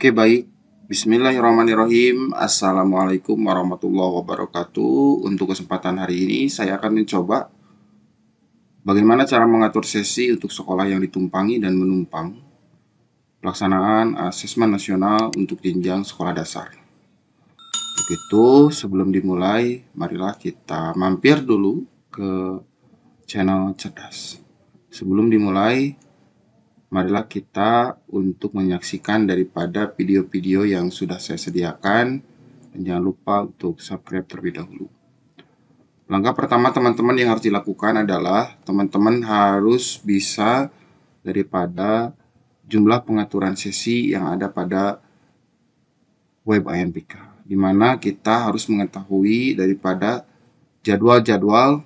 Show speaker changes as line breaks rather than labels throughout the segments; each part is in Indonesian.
Oke, baik. Bismillahirrahmanirrahim. Assalamualaikum warahmatullahi wabarakatuh. Untuk kesempatan hari ini, saya akan mencoba bagaimana cara mengatur sesi untuk sekolah yang ditumpangi dan menumpang. Pelaksanaan asesmen nasional untuk jenjang sekolah dasar. Begitu, sebelum dimulai, marilah kita mampir dulu ke channel Cerdas. Sebelum dimulai, marilah kita untuk menyaksikan daripada video-video yang sudah saya sediakan. Dan jangan lupa untuk subscribe terlebih dahulu. Langkah pertama teman-teman yang harus dilakukan adalah teman-teman harus bisa daripada jumlah pengaturan sesi yang ada pada web ANBK, di mana kita harus mengetahui daripada jadwal-jadwal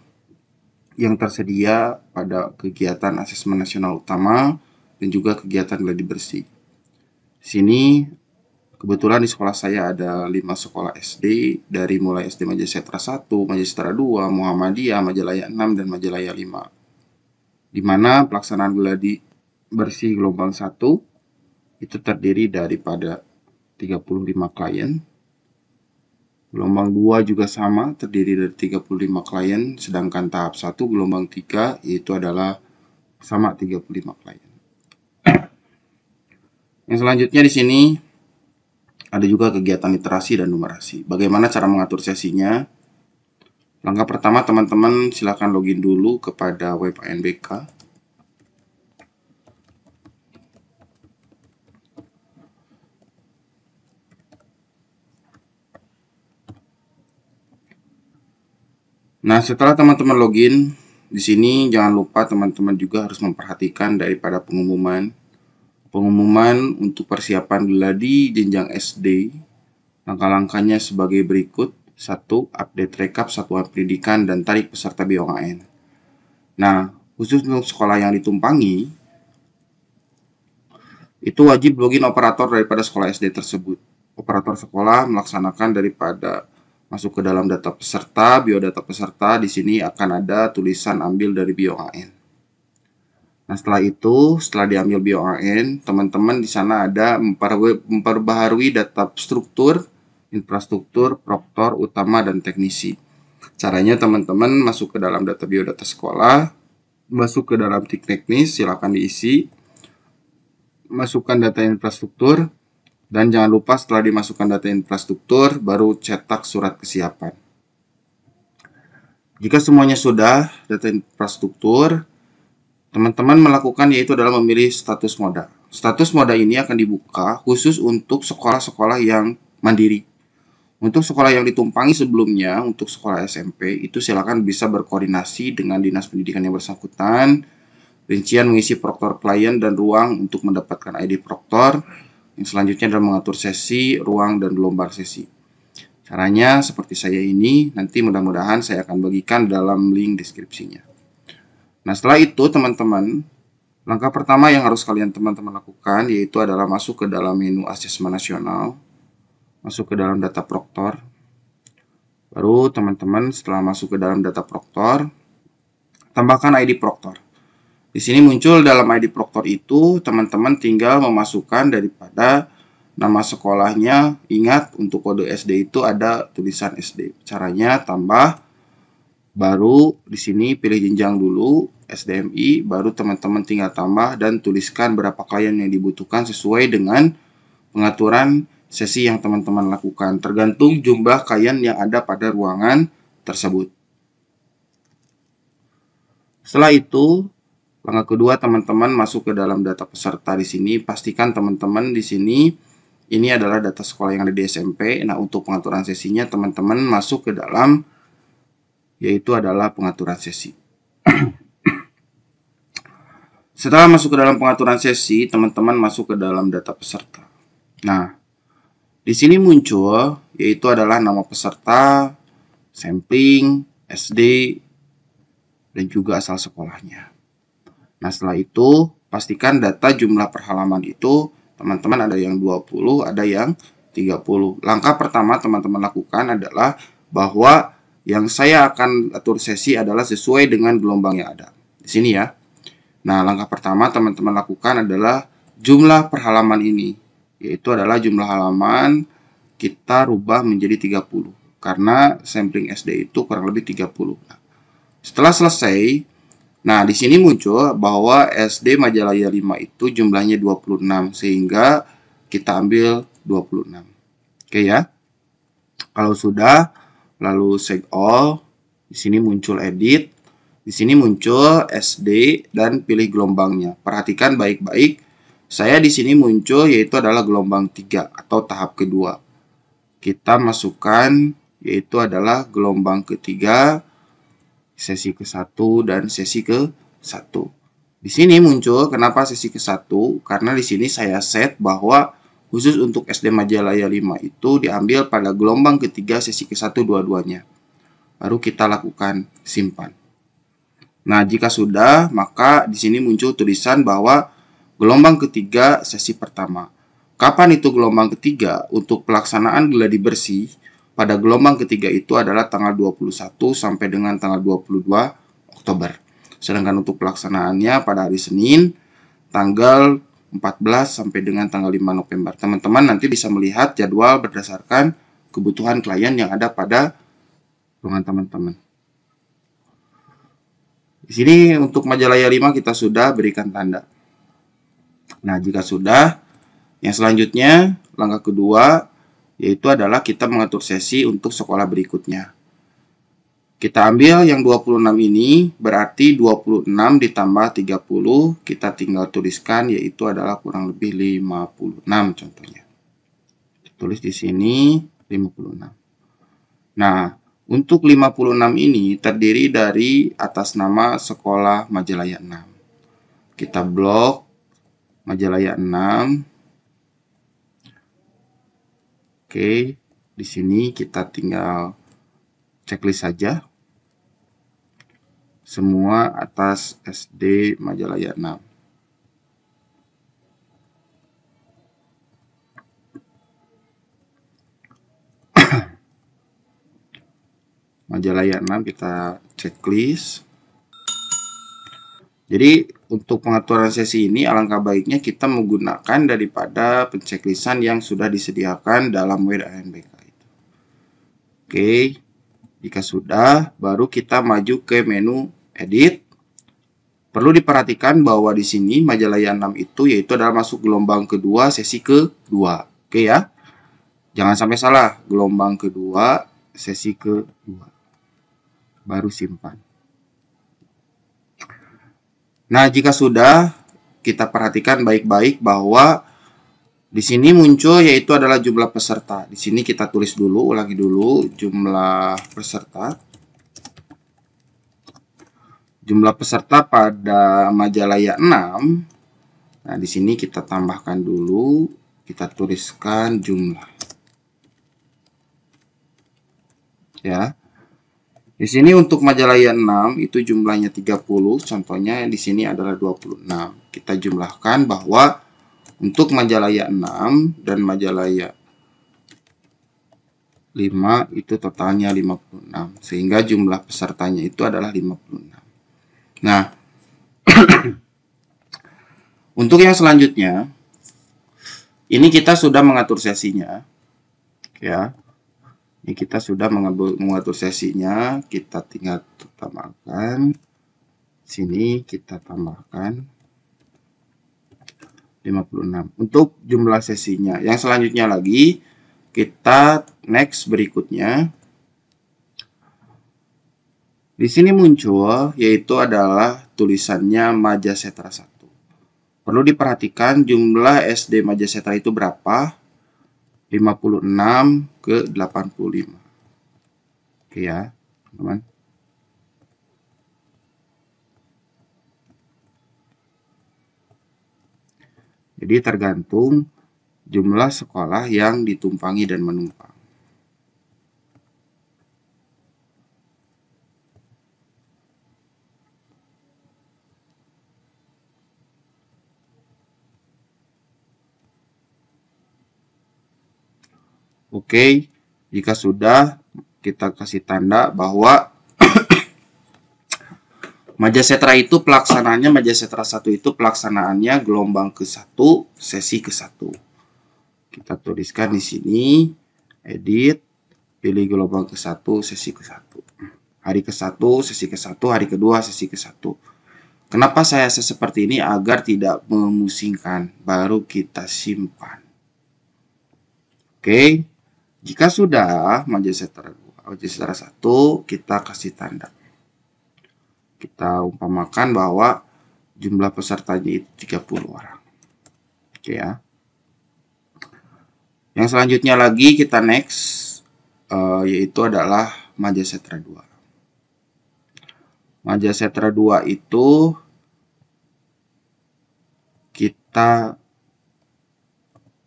yang tersedia pada kegiatan asesmen nasional utama dan juga kegiatan gladi bersih. Sini kebetulan di sekolah saya ada 5 sekolah SD, dari mulai SD Majasetra 1, Majasetra 2, Muhammadiyah, Majalaya 6, dan Majalaya 5. Di mana pelaksanaan gladi bersih gelombang 1 itu terdiri daripada 35 klien. Gelombang 2 juga sama, terdiri dari 35 klien, sedangkan tahap 1 gelombang 3 yaitu adalah sama 35 klien. Yang selanjutnya di sini ada juga kegiatan literasi dan numerasi. Bagaimana cara mengatur sesinya? Langkah pertama teman-teman silakan login dulu kepada web ANBK. Nah, setelah teman-teman login, di sini jangan lupa teman-teman juga harus memperhatikan daripada pengumuman untuk persiapan gladi jenjang SD. Langkah-langkahnya sebagai berikut. 1. Update rekap satuan pendidikan dan tarik peserta BOAN. Nah, khusus untuk sekolah yang ditumpangi, itu wajib login operator daripada sekolah SD tersebut. Operator sekolah melaksanakan daripada masuk ke dalam data peserta, biodata peserta. Di sini akan ada tulisan ambil dari BOAN. Nah, setelah itu, setelah diambil BOAN, teman-teman di sana ada memperbaharui data struktur, infrastruktur, proktor, utama, dan teknisi. Caranya teman-teman masuk ke dalam data biodata sekolah, masuk ke dalam tik teknis, silakan diisi, masukkan data infrastruktur, dan jangan lupa setelah dimasukkan data infrastruktur, baru cetak surat kesiapan. Jika semuanya sudah, data infrastruktur, teman-teman melakukan yaitu adalah memilih status moda. Status moda ini akan dibuka khusus untuk sekolah-sekolah yang mandiri. Untuk sekolah yang ditumpangi sebelumnya, untuk sekolah SMP, itu silakan bisa berkoordinasi dengan dinas pendidikan yang bersangkutan. Rincian mengisi proktor klien dan ruang untuk mendapatkan ID proktor. Yang selanjutnya adalah mengatur sesi, ruang, dan gelombang sesi. Caranya seperti saya ini, nanti mudah-mudahan saya akan bagikan dalam link deskripsinya. Nah, setelah itu teman-teman, langkah pertama yang harus kalian teman-teman lakukan yaitu adalah masuk ke dalam menu asesmen nasional, masuk ke dalam data proktor. Baru teman-teman setelah masuk ke dalam data proktor, tambahkan ID proktor. Di sini muncul dalam ID proktor itu, teman-teman tinggal memasukkan daripada nama sekolahnya. Ingat, untuk kode SD itu ada tulisan SD. Caranya tambah, baru di sini pilih jenjang dulu, SDMI, baru teman-teman tinggal tambah dan tuliskan berapa klien yang dibutuhkan sesuai dengan pengaturan sesi yang teman-teman lakukan, tergantung jumlah klien yang ada pada ruangan tersebut. Setelah itu, langkah kedua teman-teman masuk ke dalam data peserta. Di sini pastikan teman-teman di sini ini adalah data sekolah yang ada di SMP. Nah, untuk pengaturan sesinya teman-teman masuk ke dalam yaitu adalah pengaturan sesi. Setelah masuk ke dalam pengaturan sesi, teman-teman masuk ke dalam data peserta. Nah, di sini muncul yaitu adalah nama peserta, sampling, SD, dan juga asal sekolahnya. Nah, setelah itu pastikan data jumlah perhalaman itu teman-teman ada yang 20, ada yang 30. Langkah pertama teman-teman lakukan adalah bahwa yang saya akan atur sesi adalah sesuai dengan gelombang yang ada. Di sini ya. Nah, langkah pertama teman-teman lakukan adalah jumlah perhalaman ini. yaitu adalah jumlah halaman kita rubah menjadi 30 karena sampling SD itu kurang lebih 30. Nah, setelah selesai, nah di sini muncul bahwa SD Majalaya 5 itu jumlahnya 26 sehingga kita ambil 26. Oke ya. Kalau sudah, lalu save all. Di sini muncul edit. Di sini muncul SD dan pilih gelombangnya. Perhatikan baik-baik. Saya di sini muncul yaitu adalah gelombang 3 atau tahap kedua. Kita masukkan yaitu adalah gelombang ketiga, sesi ke-1 dan sesi ke-1. Di sini muncul kenapa sesi ke-1? Karena di sini saya set bahwa khusus untuk SD Majalaya 5 itu diambil pada gelombang ketiga sesi ke-1 dua-duanya. Baru kita lakukan simpan. Nah, jika sudah, maka di sini muncul tulisan bahwa gelombang ketiga sesi pertama. Kapan itu gelombang ketiga? Untuk pelaksanaan gladi bersih pada gelombang ketiga itu adalah tanggal 21 sampai dengan tanggal 22 Oktober. Sedangkan untuk pelaksanaannya pada hari Senin tanggal 14 sampai dengan tanggal 5 November. Teman-teman nanti bisa melihat jadwal berdasarkan kebutuhan klien yang ada pada ruangan teman-teman. Di sini untuk Majalaya 5 kita sudah berikan tanda. Nah, jika sudah, yang selanjutnya, langkah kedua, yaitu adalah kita mengatur sesi untuk sekolah berikutnya. Kita ambil yang 26 ini, berarti 26 ditambah 30, kita tinggal tuliskan, yaitu adalah kurang lebih 56 contohnya. Tulis di sini 56. Nah, untuk 56 ini terdiri dari atas nama sekolah Majalaya 6. Kita blok Majalaya 6. Oke, di sini kita tinggal checklist saja. Semua atas SD Majalaya 6. Majalaya 6 kita checklist. Jadi untuk pengaturan sesi ini alangkah baiknya kita menggunakan daripada penchecklistan yang sudah disediakan dalam WDANBK itu. Oke, jika sudah baru kita maju ke menu edit. Perlu diperhatikan bahwa di sini Majalaya 6 itu yaitu adalah masuk gelombang kedua sesi kedua. Oke ya. Jangan sampai salah, gelombang kedua sesi kedua. Baru simpan. Nah, jika sudah, kita perhatikan baik-baik bahwa di sini muncul yaitu adalah jumlah peserta. Di sini kita tulis dulu, ulangi dulu jumlah peserta. Jumlah peserta pada Majalaya 6. Nah, di sini kita tambahkan dulu, kita tuliskan jumlah. Ya. Di sini untuk Majalaya 6 itu jumlahnya 30, contohnya di sini adalah 26. Kita jumlahkan bahwa untuk Majalaya 6 dan Majalaya 5 itu totalnya 56, sehingga jumlah pesertanya itu adalah 56. Nah, untuk yang selanjutnya, ini kita sudah mengatur sesinya, ya. Ini kita sudah mengatur sesinya, kita tinggal tambahkan. Sini kita tambahkan 56 untuk jumlah sesinya. Yang selanjutnya lagi, kita next berikutnya. Di sini muncul yaitu adalah tulisannya Majasetra 1. Perlu diperhatikan jumlah SD Majasetra itu berapa? 56 ke 85. Oke ya, teman-teman. Jadi tergantung jumlah sekolah yang ditumpangi dan menumpang. Oke, jika sudah kita kasih tanda bahwa Majasetra itu pelaksanaannya Majasetra 1 itu pelaksanaannya gelombang ke-1 sesi ke-1. Kita tuliskan di sini, edit, pilih gelombang ke-1, sesi ke-1. Hari ke-1, sesi ke-1, hari kedua, sesi ke-1. Kenapa saya seperti ini? Agar tidak memusingkan. Baru kita simpan. Oke. Jika sudah Majasetara 1, kita kasih tanda. Kita umpamakan bahwa jumlah pesertanya itu 30 orang. Oke ya. Yang selanjutnya lagi kita next, yaitu adalah Majasetara 2. Majasetara 2 itu kita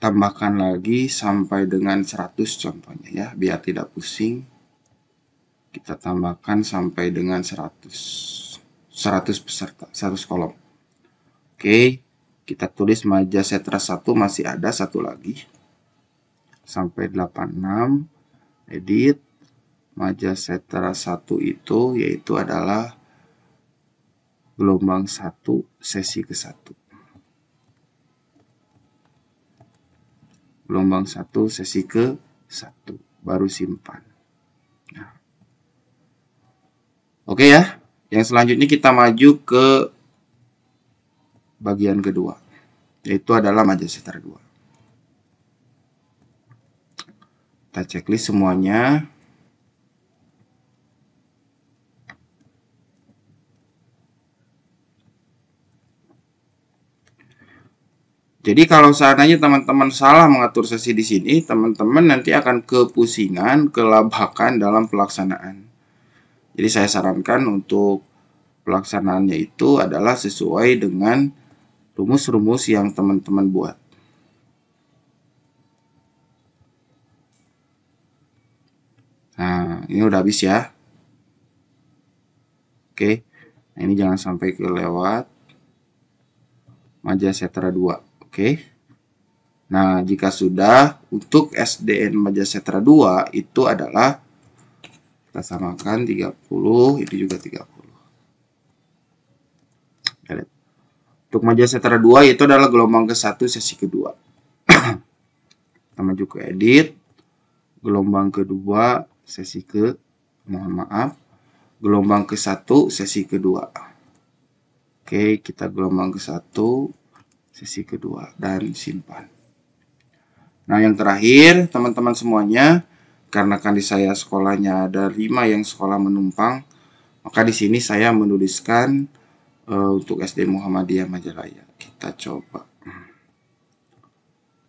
tambahkan lagi sampai dengan 100 contohnya ya, biar tidak pusing. Kita tambahkan sampai dengan 100 peserta, 100 kolom. Oke, kita tulis Majasetara 1 masih ada satu lagi. Sampai 86, edit. Majasetara 1 itu yaitu adalah gelombang 1, sesi ke-1. Gelombang 1, sesi ke-1. Baru simpan. Nah. Oke ya. Yang selanjutnya kita maju ke bagian kedua. Yaitu adalah Majasetara 2. Kita checklist semuanya. Jadi kalau seandainya teman-teman salah mengatur sesi di sini, teman-teman nanti akan kepusingan, kelabakan dalam pelaksanaan. Jadi saya sarankan untuk pelaksanaannya itu adalah sesuai dengan rumus-rumus yang teman-teman buat. Nah, ini udah habis ya. Oke, nah ini jangan sampai kelewat. Majasetara 2. Oke. Nah, jika sudah, untuk SDN Majasetara 2 itu adalah kita samakan 30, ini juga 30. Untuk Majasetara 2 itu adalah gelombang ke-1 sesi kedua. Kita maju ke edit. Gelombang kedua sesi gelombang ke-1 sesi kedua. Oke, kita gelombang ke-1 sesi kedua dan simpan. Nah, yang terakhir teman-teman semuanya, karena kan di saya sekolahnya ada 5 yang sekolah menumpang, maka di sini saya menuliskan untuk SD Muhammadiyah Majalaya. Kita coba.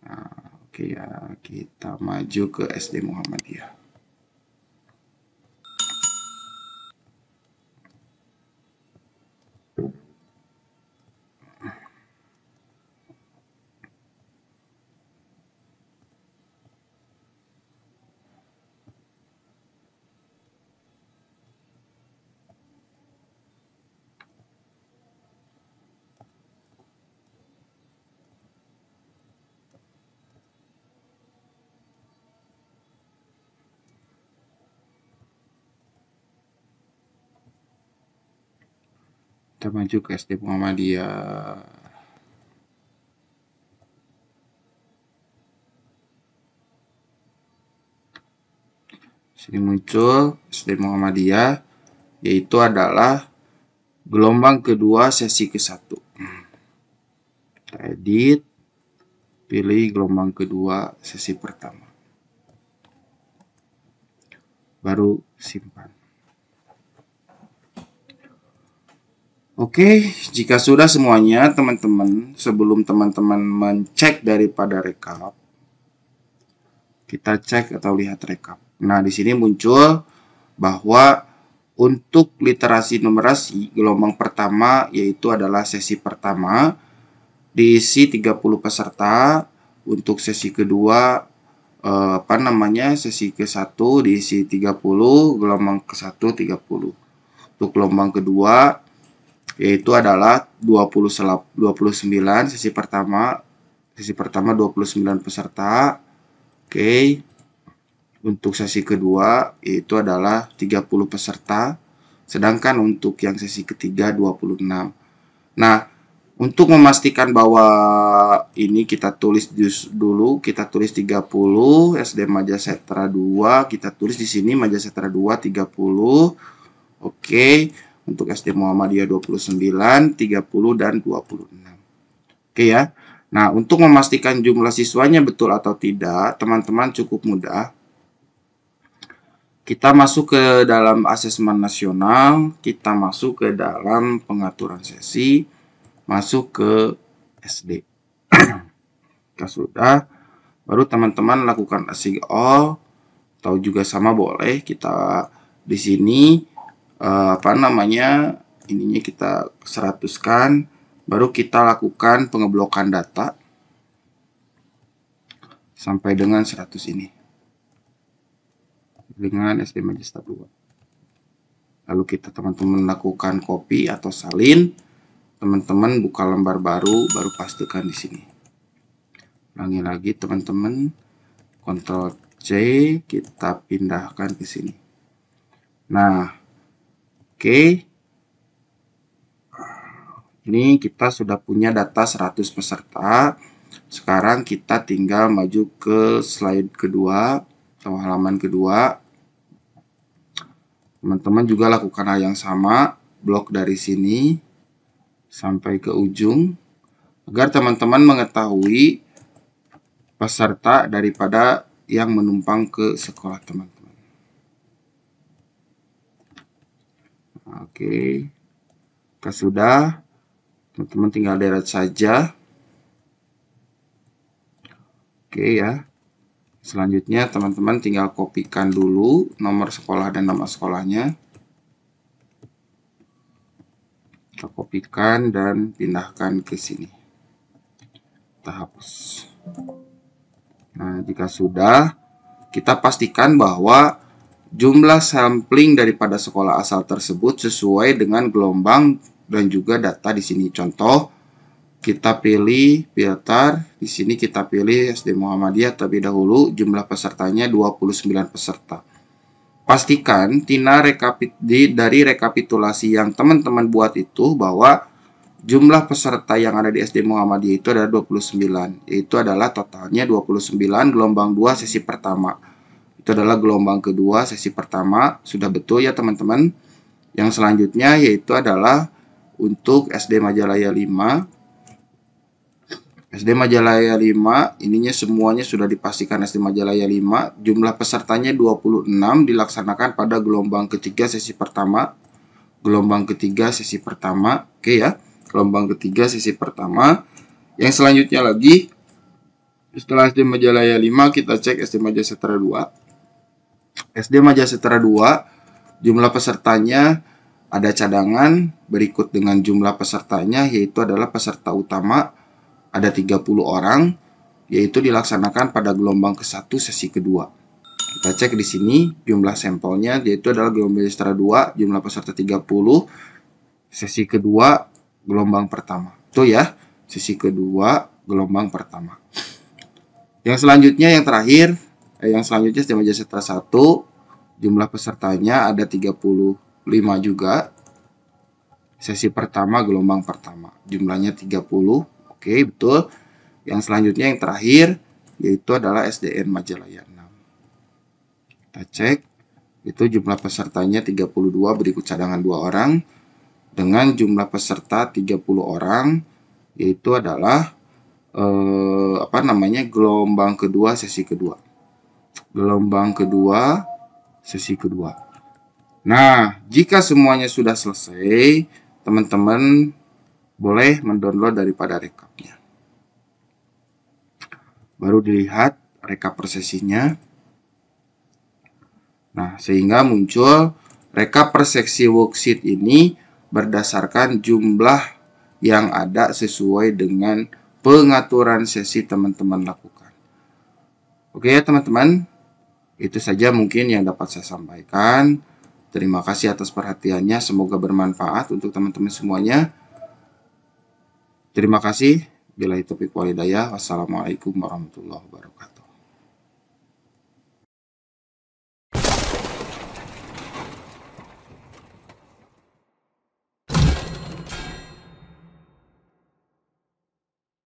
Nah, oke ya, kita maju ke SD Muhammadiyah. Kita maju ke SD Muhammadiyah. Sini muncul SD Muhammadiyah, yaitu adalah gelombang kedua sesi ke-1. Kita edit, pilih gelombang kedua sesi pertama. Baru simpan. Oke, jika sudah semuanya teman-teman, sebelum teman-teman mencek daripada rekap, kita cek atau lihat rekap. Nah, di sini muncul bahwa untuk literasi numerasi gelombang pertama yaitu adalah sesi pertama diisi 30 peserta, untuk sesi kedua sesi ke-1 diisi 30, gelombang ke-1 30. Untuk gelombang kedua yaitu adalah 29 sesi pertama 29 peserta. Oke. Untuk sesi kedua yaitu adalah 30 peserta, sedangkan untuk yang sesi ketiga 26. Nah, Untuk memastikan bahwa ini kita tulis dulu, kita tulis 30, SD Madya Setra 2, kita tulis di sini Madya Setra 2 30. Oke, untuk SD Muhammadiyah 29, 30 dan 26. Oke ya. Nah, untuk memastikan jumlah siswanya betul atau tidak, teman-teman cukup mudah. Kita masuk ke dalam asesmen nasional, kita masuk ke dalam pengaturan sesi, masuk ke SD. Jika sudah, baru teman-teman lakukan assign all, atau juga sama boleh. Kita di sini ininya kita 100-kan, baru kita lakukan pengeblokan data sampai dengan 100 ini dengan SD Madya Setra 2. Lalu kita teman-teman lakukan copy atau salin, teman-teman buka lembar baru pastikan di sini. Ulangi lagi teman-teman, Ctrl C, kita pindahkan ke sini. Nah, oke. Ini kita sudah punya data 100 peserta. Sekarang kita tinggal maju ke slide kedua atau halaman kedua. Teman-teman juga lakukan hal yang sama, blok dari sini sampai ke ujung, agar teman-teman mengetahui peserta daripada yang menumpang ke sekolah teman-teman. Oke, jika sudah, teman-teman tinggal deret saja. Oke ya. Selanjutnya teman-teman tinggal kopikan dulu nomor sekolah dan nama sekolahnya. Kita kopikan dan pindahkan ke sini. Kita hapus. Nah, jika sudah, kita pastikan bahwa jumlah sampling daripada sekolah asal tersebut sesuai dengan gelombang dan juga data di sini. Contoh, kita pilih filter, di sini kita pilih SD Muhammadiyah terlebih dahulu, jumlah pesertanya 29 peserta. Pastikan dari rekapitulasi yang teman-teman buat itu bahwa jumlah peserta yang ada di SD Muhammadiyah itu adalah 29, yaitu adalah totalnya 29 gelombang 2 sesi pertama. Itu adalah gelombang kedua sesi pertama, sudah betul ya teman-teman. Yang selanjutnya yaitu adalah untuk SD Majalaya 5. SD Majalaya 5, ininya semuanya sudah dipastikan SD Majalaya 5, jumlah pesertanya 26, dilaksanakan pada gelombang ketiga sesi pertama. Gelombang ketiga sesi pertama, oke ya. Gelombang ketiga sesi pertama. Yang selanjutnya lagi, setelah SD Majalaya 5, kita cek SD Madya Setra 2. SD Madya Setra 2, jumlah pesertanya ada cadangan, berikut dengan jumlah pesertanya, yaitu adalah peserta utama, ada 30 orang, yaitu dilaksanakan pada gelombang ke-1 sesi kedua. Kita cek di sini, jumlah sampelnya, yaitu adalah gelombang Madya Setra 2, jumlah peserta 30, sesi kedua, gelombang pertama. Itu ya, sesi kedua, gelombang pertama. Yang selanjutnya, yang terakhir, yang selanjutnya SD Madya Setra 1, jumlah pesertanya ada 35 juga. Sesi pertama, gelombang pertama. Jumlahnya 30. Oke, betul. Yang selanjutnya, yang terakhir, yaitu adalah SDN Majalaya 6. Kita cek, itu jumlah pesertanya 32, berikut cadangan 2 orang. Dengan jumlah peserta 30 orang, yaitu adalah gelombang kedua sesi kedua. Gelombang kedua sesi kedua. Nah, jika semuanya sudah selesai, teman-teman boleh mendownload daripada rekapnya. Baru dilihat rekap per sesinya. Nah, sehingga muncul rekap per seksi worksheet ini berdasarkan jumlah yang ada sesuai dengan pengaturan sesi teman-teman lakukan. Oke ya teman-teman, itu saja mungkin yang dapat saya sampaikan. Terima kasih atas perhatiannya, semoga bermanfaat untuk teman-teman semuanya. Terima kasih. Billahi taufiq wal hidayah. Wassalamualaikum warahmatullahi wabarakatuh.